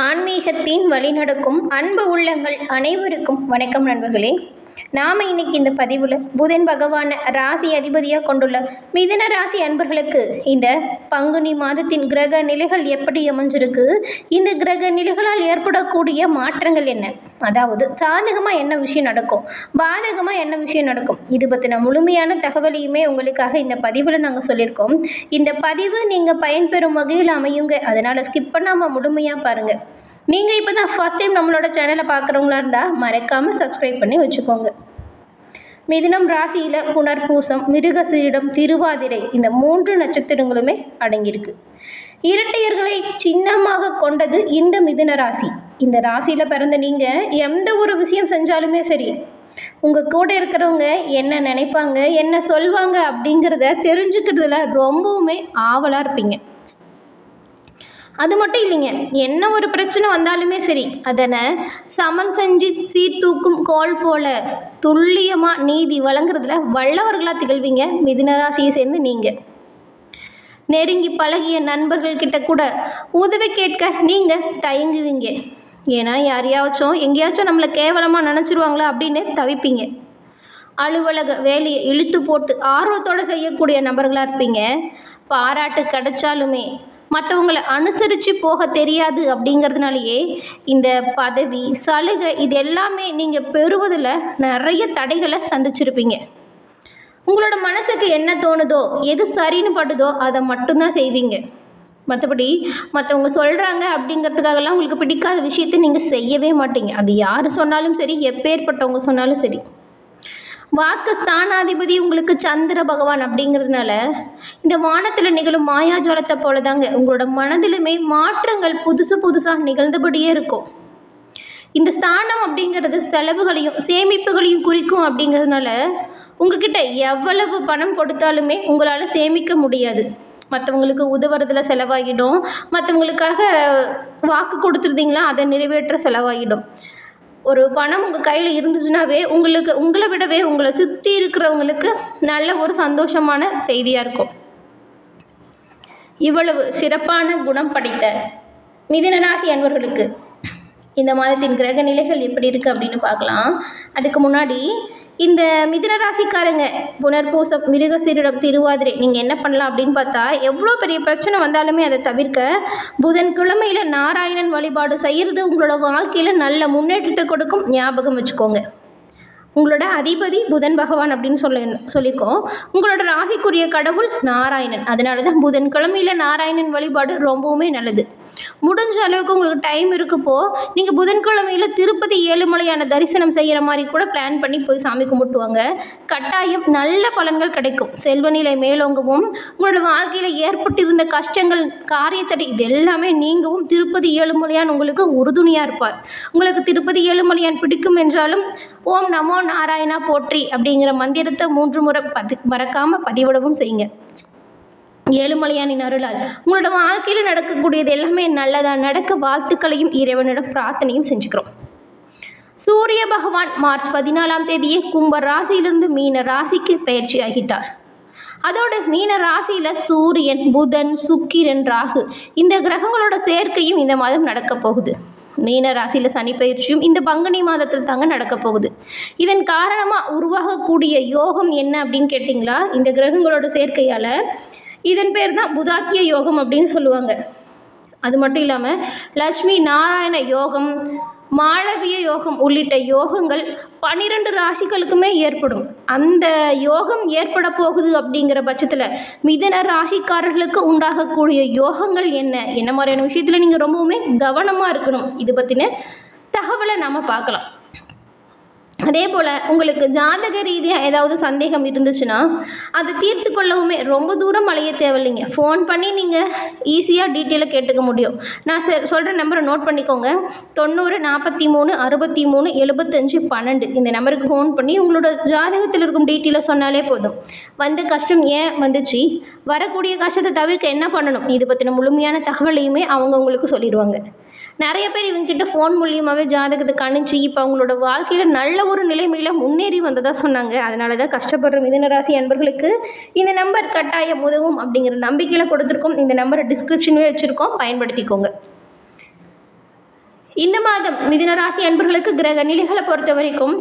ஆன்மீகத்தின் வழிநடக்கும் அன்பு உள்ளங்கள் அனைவருக்கும் வணக்கம் நண்பர்களே. நாம் இன்னைக்கு இந்த பதிவில் புதன் பகவானை ராசி அதிபதியாக கொண்டுள்ள மிதுன ராசி அன்பர்களுக்கு இந்த பங்குனி மாதத்தின் கிரக நிலைகள் எப்படி அமைஞ்சிருக்கு, இந்த கிரக நிலைகளால் ஏற்படக்கூடிய மாற்றங்கள் என்ன, அதாவது சாதகமாக என்ன விஷயம் நடக்கும், பாதகமாக என்ன விஷயம் நடக்கும், இது பற்றின முழுமையான தகவலையுமே உங்களுக்காக இந்த பதிவில் நாங்கள் சொல்லியிருக்கோம். இந்த பதிவு நீங்கள் பயன்பெறும் வகையில் அமையுங்க, அதனால் ஸ்கிப் பண்ணாமல் முழுமையாக பாருங்கள். நீங்கள் இப்போ தான் ஃபஸ்ட் டைம் நம்மளோட சேனலை பார்க்குறவங்களா இருந்தால் மறக்காமல் சப்ஸ்கிரைப் பண்ணி வச்சுக்கோங்க. மிதுனம் ராசியில் புனர்பூசம், மிருகசீரிடம், திருவாதிரை இந்த 3 நட்சத்திரங்களுமே அடங்கியிருக்கு. இரட்டையர்களை சின்னமாக கொண்டது இந்த மிதுன ராசி. இந்த ராசியில் பிறந்த நீங்கள் எந்த ஒரு விஷயம் செஞ்சாலுமே சரி, உங்கள் கூட இருக்கிறவங்க என்ன நினைப்பாங்க, என்ன சொல்வாங்க அப்படிங்கிறத தெரிஞ்சுக்கிறதுல ரொம்பவுமே ஆவலாக இருப்பீங்க. அது மட்டும் இல்லைங்க, என்ன ஒரு பிரச்சனை வந்தாலுமே சரி, அதனை சமன் செஞ்சு சீர்தூக்கும் கோல் போல துல்லியமாக நீதி வழங்குறதுல வல்லவர்களாக திகழ்வீங்க மிதுன ராசியை சேர்ந்து நீங்கள். நெருங்கி பழகிய நண்பர்கள்கிட்ட கூட உதவி கேட்க நீங்கள் தயங்குவீங்க. ஏன்னா யாரையாச்சும் எங்கேயாச்சும் நம்மளை கேவலமாக நினச்சிருவாங்களா அப்படின்னு தவிப்பீங்க. அலுவலக வேலையை இழுத்து போட்டு ஆர்வத்தோடு செய்யக்கூடிய நபர்களாக இருப்பீங்க. பாராட்டு கிடைச்சாலுமே மற்றவங்களை அனுசரித்து போக தெரியாது அப்படிங்கிறதுனாலேயே இந்த பதவி, சலுகை இது எல்லாமே நீங்கள் பெறுவதில் நிறைய தடைகளை சந்திச்சிருப்பீங்க. உங்களோட மனசுக்கு என்ன தோணுதோ, எது சரின்னு படுதோ அதை மட்டும்தான் செய்வீங்க. மற்றபடி மற்றவங்க சொல்கிறாங்க அப்படிங்கிறதுக்காகலாம் உங்களுக்கு பிடிக்காத விஷயத்தை நீங்கள் செய்யவே மாட்டீங்க. அது யார் சொன்னாலும் சரி, எப்பேற்பட்டவங்க சொன்னாலும் சரி. வாக்கு ஸ்தானாதிபதி உங்களுக்கு சந்திர பகவான் அப்படிங்கிறதுனால இந்த வானத்தில் நிகழும் மாயாஜாலத்தை போல தாங்க உங்களோட மனதிலுமே மாற்றங்கள் புதுசாக நிகழ்ந்தபடியே இருக்கும். இந்த ஸ்தானம் அப்படிங்கிறது செலவுகளையும் சேமிப்புகளையும் குறிக்கும் அப்படிங்கிறதுனால உங்ககிட்ட எவ்வளவு பணம் கொடுத்தாலுமே உங்களால் சேமிக்க முடியாது. மற்றவங்களுக்கு உதவுறதுல செலவாகிடும், மற்றவங்களுக்காக வாக்கு கொடுத்துருந்தீங்களா அதை நிறைவேற்ற செலவாகிடும். ஒரு பணம் உங்கள் கையில் இருந்துச்சுனாவே உங்களை விடவே உங்களை சுற்றி இருக்கிறவங்களுக்கு நல்ல ஒரு சந்தோஷமான செய்தியாக இருக்கும். இவ்வளவு சிறப்பான குணம் படைத்த மிதுன ராசி அன்பர்களுக்கு இந்த மாதத்தின் கிரக நிலைகள் எப்படி இருக்குது அப்படின்னு பார்க்கலாம். அதுக்கு முன்னாடி இந்த மிதுன ராசிக்காரங்க புனர்பூசம், மிருகசீரிடம், திருவாதிரை நீங்கள் என்ன பண்ணலாம் அப்படின்னு பார்த்தா, எவ்வளோ பெரிய பிரச்சனை வந்தாலுமே அதை தவிர்க்க புதன்கிழமையில் நாராயணன் வழிபாடு செய்கிறது உங்களோட வாழ்க்கையில் நல்ல முன்னேற்றத்தை கொடுக்கும். ஞாபகம் வச்சுக்கோங்க. உங்களோட அதிபதி புதன் பகவான் அப்படின்னு சொல்லியிருக்கோம். உங்களோட ராசிக்குரிய கடவுள் நாராயணன். அதனால தான் புதன்கிழமையில் நாராயணன் வழிபாடு ரொம்பவுமே நல்லது. முடிஞ்ச அளவுக்கு உங்களுக்கு டைம் இருக்குப்போ நீங்கள் புதன்கிழமையில் திருப்பதி ஏழுமலையான தரிசனம் செய்கிற மாதிரி கூட பிளான் பண்ணி போய் சாமி கும்பிட்டுவாங்க. கட்டாயம் நல்ல பலன்கள் கிடைக்கும். செல்வநிலை மேலோங்கவும், உங்களோட வாழ்க்கையில் ஏற்பட்டிருந்த கஷ்டங்கள், காரியத்தடை இது எல்லாமே நீங்கவும் திருப்பதி ஏழுமலையான் உங்களுக்கு உறுதுணையாக இருப்பார். உங்களுக்கு திருப்பதி ஏழுமலையான் பிடிக்கும் என்றாலும் ஓம் நமோ நாராயணா போற்றி அப்படிங்கிற மந்திரத்தை 3 முறை மறக்காமல் பதிவிடவும் செய்யுங்க. ஏழுமலையானின் அருளால் உங்களோட வாழ்க்கையில் நடக்கக்கூடியது எல்லாமே நல்லதாக நடக்க வாழ்த்துக்களையும் இறைவனிடம் பிரார்த்தனையும் செஞ்சுக்கிறோம். சூரிய பகவான் மார்ச் 14ஆம் தேதியே கும்ப ராசியிலிருந்து மீன ராசிக்கு பயிற்சி ஆகிட்டார். அதோட மீன ராசியில் சூரியன், புதன், சுக்கிரன், ராகு இந்த கிரகங்களோட சேர்க்கையும் இந்த மாதம் நடக்க போகுது. மீன ராசியில் சனி பயிற்சியும் இந்த பங்குனி மாதத்தில் தாங்க நடக்க போகுது. இதன் காரணமாக உருவாகக்கூடிய யோகம் என்ன அப்படின்னு கேட்டிங்களா, இந்த கிரகங்களோட சேர்க்கையால் இதன் பேர் தான் புதாத்திய யோகம் அப்படின்னு சொல்லுவாங்க. அது மட்டும் இல்லாமல் லட்சுமி நாராயண யோகம், மாளவிய யோகம் உள்ளிட்ட யோகங்கள் 12 ராசிகளுக்குமே ஏற்படும். அந்த யோகம் ஏற்பட போகுது அப்படிங்கிற பட்சத்தில் மிதுன ராசிக்காரர்களுக்கு உண்டாகக்கூடிய யோகங்கள் என்ன மாதிரியான விஷயத்தில் நீங்கள் ரொம்பவுமே கவனமாக இருக்கணும். இது பற்றின தகவலை நாம் பார்க்கலாம். அதே போல் உங்களுக்கு ஜாதக ரீதியாக ஏதாவது சந்தேகம் இருந்துச்சுன்னா அதை தீர்த்து கொள்ளவுமே ரொம்ப தூரம் அலைய தேவையில்லைங்க. ஃபோன் பண்ணி நீங்கள் ஈஸியாக டீட்டெயிலாக கேட்டுக்க முடியும். நான் சொல்கிற நம்பரை நோட் பண்ணிக்கோங்க. 90 43 63 75 12 இந்த நம்பருக்கு ஃபோன் பண்ணி உங்களோட ஜாதகத்தில் இருக்கும் டீட்டெயிலாக சொன்னாலே போதும். வந்த கஷ்டம் ஏன் வந்துச்சு, வரக்கூடிய கஷ்டத்தை தவிர்க்க என்ன பண்ணணும், இது பற்றின முழுமையான தகவலையுமே அவங்க உங்களுக்கு சொல்லிடுவாங்க. நிறைய பேர் இவங்ககிட்ட ஃபோன் மூலியமாகவே ஜாதகத்தை கணிச்சு இப்போ அவங்களோட வாழ்க்கையில் நல்ல ஒரு நிலைமையில் முன்னேறி வந்ததாக சொன்னாங்க. அதனால தான் கஷ்டப்படுற மிதுன ராசி அன்பர்களுக்கு இந்த நம்பர் கட்டாயம் உதவும் அப்படிங்கிற நம்பிக்கையில் கொடுத்துருக்கோம். இந்த நம்பரை டிஸ்கிரிப்ஷன்லேயே வச்சுருக்கோம், பயன்படுத்திக்கோங்க. இந்த மாதம் மிதுன ராசி அன்பர்களுக்கு கிரக நிலைகளை பொறுத்த வரைக்கும்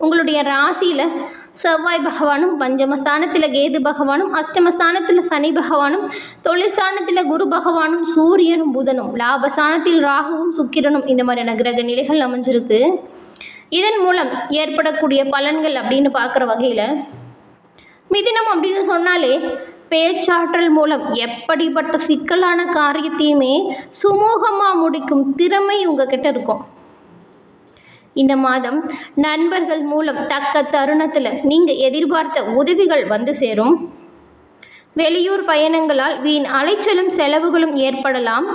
உங்களுடைய ராசியில் செவ்வாய் பகவானும், பஞ்சமஸ்தானத்தில் கேது பகவானும், அஷ்டமஸ்தானத்தில் சனி பகவானும், தொழில் ஸ்தானத்தில் குரு பகவானும், சூரியனும் புதனும், லாபஸ்தானத்தில் ராகுவும் சுக்கிரனும் இந்த மாதிரியான கிரக நிலைகள் அமைஞ்சிருக்கு. இதன் மூலம் ஏற்படக்கூடிய பலன்கள் அப்படின்னு பார்க்குற வகையில் மிதுனம் அப்படின்னு சொன்னாலே பேச்சாற்றல் மூலம் எப்படிப்பட்ட சிக்கலான காரியத்தையுமே சுமூகமாக முடிக்கும் திறமை உங்ககிட்ட இருக்கும். இந்த மாதம் நண்பர்கள் மூலம் தக்க தருணத்தில் நீங்கள் எதிர்பார்த்த உதவிகள் வந்து சேரும். வெளியூர் பயணங்களால் வீண் அலைச்சலும் செலவுகளும் ஏற்படலாம்.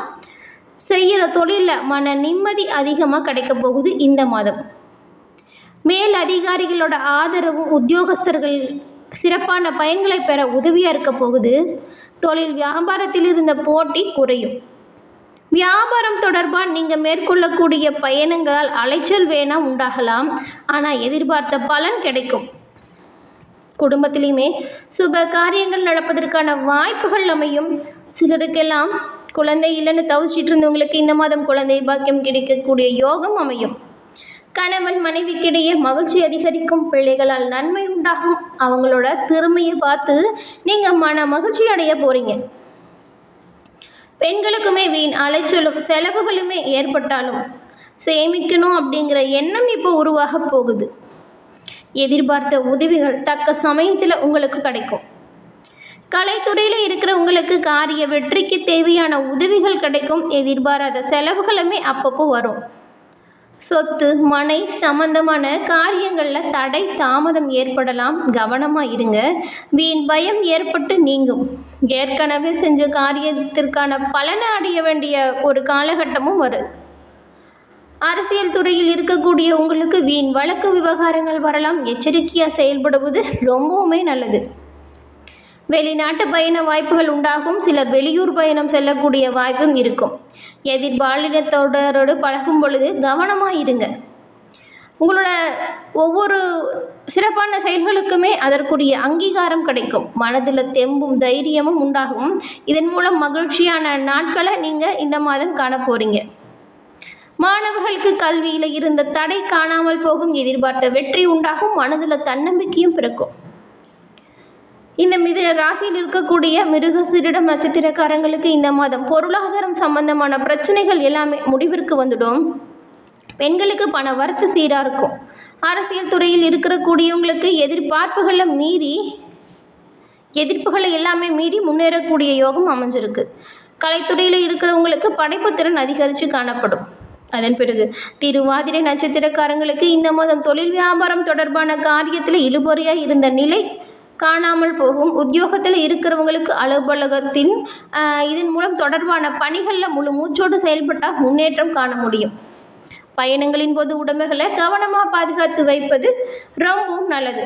செய்கிற தொழிலில் மன நிம்மதி அதிகமாக கிடைக்க போகுது. இந்த மாதம் மேல் அதிகாரிகளோட ஆதரவும் உத்தியோகஸ்தர்கள் சிறப்பான பயன்களை பெற உதவியாக இருக்க போகுது. தொழில் வியாபாரத்தில் இருந்த போட்டி குறையும். வியாபாரம் தொடர்பாக நீங்கள் மேற்கொள்ளக்கூடிய பயணங்களால் அலைச்சல் வேணா உண்டாகலாம், ஆனால் எதிர்பார்த்த பலன் கிடைக்கும். குடும்பத்திலையுமே சுப காரியங்கள் நடப்பதற்கான வாய்ப்புகள் அமையும். சிலருக்கெல்லாம் குழந்தை இல்லைன்னு தவிச்சிட்டு இருந்தவங்களுக்கு இந்த மாதம் குழந்தை பாக்கியம் கிடைக்கக்கூடிய யோகம் அமையும். கணவன் மனைவிக்கிடையே மகிழ்ச்சி அதிகரிக்கும். பிள்ளைகளால் நன்மை உண்டாகும். அவங்களோட திறமையை பார்த்து நீங்கள் மன மகிழ்ச்சி அடைய போகிறீங்க. பெண்களுக்குமே வீண் அலைச்சலும் செலவுகளுமே ஏற்பட்டாலும் சேமிக்கணும் அப்படிங்கிற எண்ணம் இப்போ உருவாக போகுது. எதிர்பார்த்த உதவிகள் தக்க சமயத்தில் உங்களுக்கு கிடைக்கும். கலைத்துறையில் இருக்கிற உங்களுக்கு காரிய வெற்றிக்கு தேவையான உதவிகள் கிடைக்கும். எதிர்பாராத செலவுகளுமே அப்பப்போ வரும். சொத்து மனை சம்பந்தமான காரியங்களில் தடை தாமதம் ஏற்படலாம். கவனமாக இருங்க. வீண் பயம் ஏற்பட்டு நீங்கும். ஏற்கனவே செஞ்ச காரியத்திற்கான பலனை அடைய வேண்டிய ஒரு காலகட்டமும் வரும். அரசியல் துறையில் இருக்கக்கூடிய உங்களுக்கு வீண் வழக்கு விவகாரங்கள் வரலாம். எச்சரிக்கையாக செயல்படுவது ரொம்பவுமே நல்லது. வெளிநாட்டு பயண வாய்ப்புகள் உண்டாகும். சிலர் வெளியூர் பயணம் செல்லக்கூடிய வாய்ப்பும் இருக்கும். எதிர்பாலினத்தோடரோடு பழகும் பொழுது கவனமாக இருங்க. உங்களோட ஒவ்வொரு சிறப்பான செயல்களுக்குமே அதற்குரிய அங்கீகாரம் கிடைக்கும். மனதில் தெம்பும் தைரியமும் உண்டாகும். இதன் மூலம் மகிழ்ச்சியான நாட்களை நீங்கள் இந்த மாதம் காண போகிறீங்க. மாணவர்களுக்கு கல்வியில் இருந்த தடை காணாமல் போகும். எதிர்பார்த்த வெற்றி உண்டாகும். மனதில் தன்னம்பிக்கையும் பிறக்கும். இந்த மிதுன ராசியில் இருக்கக்கூடிய மிருகசீரிடம் நட்சத்திரக்காரங்களுக்கு இந்த மாதம் பொருளாதாரம் சம்பந்தமான பிரச்சனைகள் எல்லாமே முடிவிற்கு வந்துடும். பெண்களுக்கு பண வரத்து சீராக இருக்கும். அரசியல் துறையில் இருக்கக்கூடியவங்களுக்கு எதிர்ப்புகளை எல்லாமே மீறி முன்னேறக்கூடிய யோகம் அமைஞ்சிருக்கு. கலைத்துறையில் இருக்கிறவங்களுக்கு படைப்புத்திறன் அதிகரித்து காணப்படும். அதன் பிறகு திருவாதிரை நட்சத்திரக்காரங்களுக்கு இந்த மாதம் தொழில் வியாபாரம் தொடர்பான காரியத்தில் இழுபறியாக இருந்த நிலை காணாமல் போகும். உத்தியோகத்தில் இருக்கிறவங்களுக்கு அலுவலகத்தின் இதன் மூலம் தொடர்பான பணிகளில் முழு மூச்சோடு செயல்பட்டால் முன்னேற்றம் காண முடியும். பயணங்களின் போது உடைமைகளை கவனமாக பாதுகாத்து வைப்பது ரொம்பவும் நல்லது.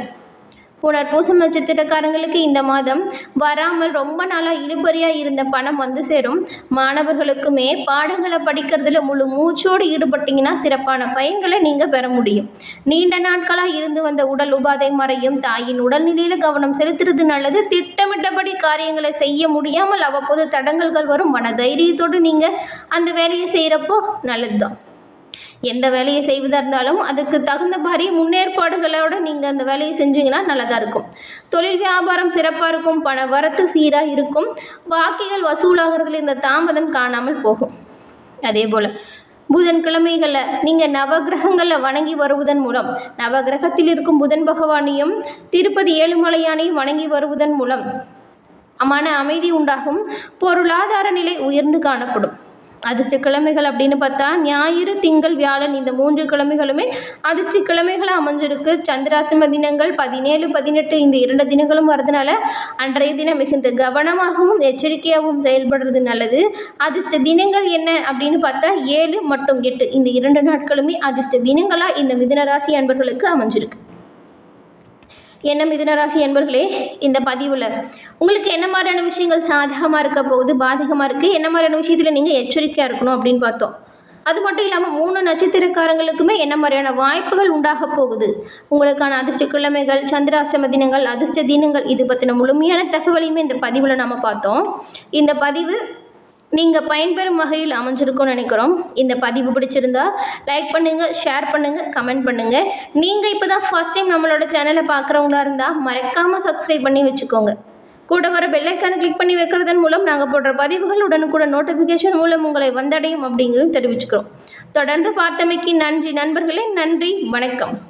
புனர்பூசம் நட்சத்திரக்காரங்களுக்கு இந்த மாதம் வராமல் ரொம்ப நாளாக இழுபறியாக இருந்த பணம் வந்து சேரும். மாணவர்களுக்குமே பாடங்களை படிக்கிறதுல முழு மூச்சோடு ஈடுபட்டிங்கன்னா சிறப்பான பயன்களை நீங்கள் பெற முடியும். நீண்ட நாட்களாக இருந்து வந்த உடல் உபாதை மறையும். தாயின் உடல்நிலையில் கவனம் செலுத்துறது நல்லது. திட்டமிட்டபடி காரியங்களை செய்ய முடியாமல் அவ்வப்போது தடங்கல்கள் வரும். மன தைரியத்தோடு நீங்கள் அந்த வேலையை செய்கிறப்போ நல்லது தான். எந்த வேலையை செய்வதாக இருந்தாலும் அதுக்கு தகுந்த மாதிரி முன்னேற்பாடுகளோடு நீங்கள் அந்த வேலையை செஞ்சீங்கன்னா நல்லதாக இருக்கும். தொழில் வியாபாரம் சிறப்பாக இருக்கும். பண வரத்து சீராக இருக்கும். பாக்கிகள் வசூலாகிறதுல இந்த தாமதம் காணாமல் போகும். அதே போல் புதன்கிழமைகளில் நீங்கள் நவகிரகங்களை வணங்கி வருவதன் மூலம், நவகிரகத்தில் இருக்கும் புதன் பகவானையும் திருப்பதி ஏழுமலையானையும் வணங்கி வருவதன் மூலம் மன அமைதி உண்டாகும். பொருளாதார நிலை உயர்ந்து காணப்படும். அதிர்ஷ்ட கிழமைகள் அப்படின்னு பார்த்தா ஞாயிறு திங்கள் வியாழன் இந்த 3 கிழமைகளுமே அதிர்ஷ்ட கிழமைகளாக அமைஞ்சிருக்கு. சந்திராசிரம தினங்கள் 17, 18 இந்த 2 தினங்களும் வரதுனால அன்றைய தினம் மிகுந்த கவனமாகவும் எச்சரிக்கையாகவும் செயல்படுறது நல்லது. அதிர்ஷ்ட தினங்கள் என்ன அப்படின்னு பார்த்தா 7 மற்றும் 8 இந்த 2 நாட்களுமே அதிர்ஷ்ட தினங்களாக இந்த மிதுன ராசி அன்பர்களுக்கு அமைஞ்சிருக்கு. என்ன மிதுன ராசி அன்பர்களே, இந்த பதிவில் உங்களுக்கு என்ன மாதிரியான விஷயங்கள் சாதகமாக இருக்க போகுது, பாதகமாக இருக்குது, என்ன மாதிரியான விஷயத்தில் நீங்கள் எச்சரிக்கையாக இருக்கணும் அப்படின்னு பார்த்தோம். அது மட்டும் இல்லாமல் 3 நட்சத்திரக்காரங்களுக்குமே என்ன மாதிரியான வாய்ப்புகள் உண்டாக போகுது, உங்களுக்கான அதிர்ஷ்ட கிழமைகள், சந்திராசிரம தினங்கள், அதிர்ஷ்ட தினங்கள், இது பற்றின முழுமையான தகவலையுமே இந்த பதிவில் நாம் பார்த்தோம். இந்த பதிவு நீங்கள் பயன்பெறும் வகையில் அமைஞ்சிருக்கும்னு நினைக்கிறோம். இந்த பதிவு பிடிச்சிருந்தா லைக் பண்ணுங்கள், ஷேர் பண்ணுங்கள், கமெண்ட் பண்ணுங்கள். நீங்கள் இப்போ தான் ஃபர்ஸ்ட் டைம் நம்மளோட சேனலை பார்க்குறவங்களா இருந்தால் மறக்காமல் சப்ஸ்கிரைப் பண்ணி வச்சுக்கோங்க. கூட வர பெல்லைக்கானை கிளிக் பண்ணி வைக்கிறதன் மூலம் நாங்கள் போடுற பதிவுகள் உடனுக்குடன் நோட்டிஃபிகேஷன் மூலம் உங்களை வந்தடையும் அப்படிங்கிறது தெரிவிச்சுக்கிறோம். தொடர்ந்து பார்த்தமைக்கு நன்றி நண்பர்களே. நன்றி, வணக்கம்.